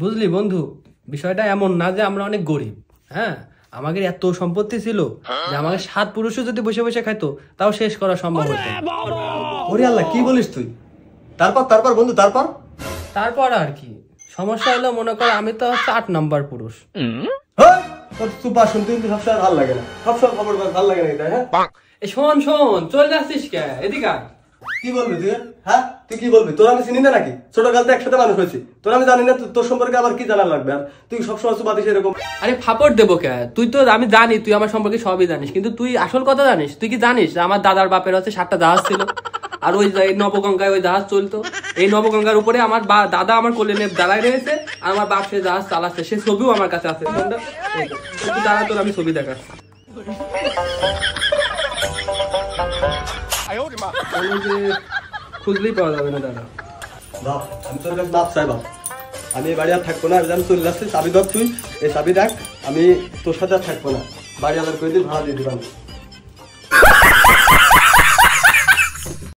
বুঝলি বন্ধু, বিষয়টা এমন না যে আমরা অনেক গরিব। হ্যাঁ, আমাদের এত সম্পত্তি ছিল যে আমাকে 7 পুরুষও যদি বসে বসে খাইতো তাও শেষ করা সম্ভব হতো। ওরে আল্লাহ, কি বলিস তুই? তারপর বন্ধু, তারপর আর কি সমস্যা হলো, মনে কর আমি তো হচ্ছে 8 নাম্বার পুরুষ। সুপার শুনতে কিন্তু সবসময় ভালো লাগে না, সবসময় খবর ভালো লাগে না, তাই? হ্যাঁ, শোন চলে যাচ্ছিস কে? এদিকে আয়। কি বলবি তুই? হ্যাঁ, তুই কি বলবি? তোর আমি চিনি না নাকি? ছোটকাল তো একসাথে মানুষ হয়েছি, তোর আমি জানি না, তোর সম্পর্কে আবার কি জানার লাগবে? আর তুই সবসময় সুপাতিস এরকম। আরে ফাপড় দেবো কে? তুই তো, আমি জানি তুই আমার সম্পর্কে সবই জানিস, কিন্তু তুই আসল কথা জানিস? তুই কি জানিস আমার দাদার বাপের হচ্ছে 7টা জাহাজ ছিল, আর ওই নবগঙ্গায় ওই জাহাজ চলতো। এই নবগঙ্গার উপরে আমার দাদা আমার কোলে নিয়ে দাঁড়ায় রয়েছে, আর আমার বাপ সে জাহাজ চালাচ্ছে, সে ছবিও আমার কাছে আছে। দাঁড়া, তোর আমি ছবি দেখাচ্ছি। খুঁজলেই পাওয়া যাবে না দাদা। বাপ, আমি তোর কাছে বাপ চাই বাপ। আমি এই বাড়ি আর থাকবো না, আমি চলে যাচ্ছি। চাবি ধর তুই, এই চাবি রাখ, আমি তোর সাথে আর থাকবো না। বাড়ি আলাদা করে দিন, ভাড়া দিয়ে দিলাম।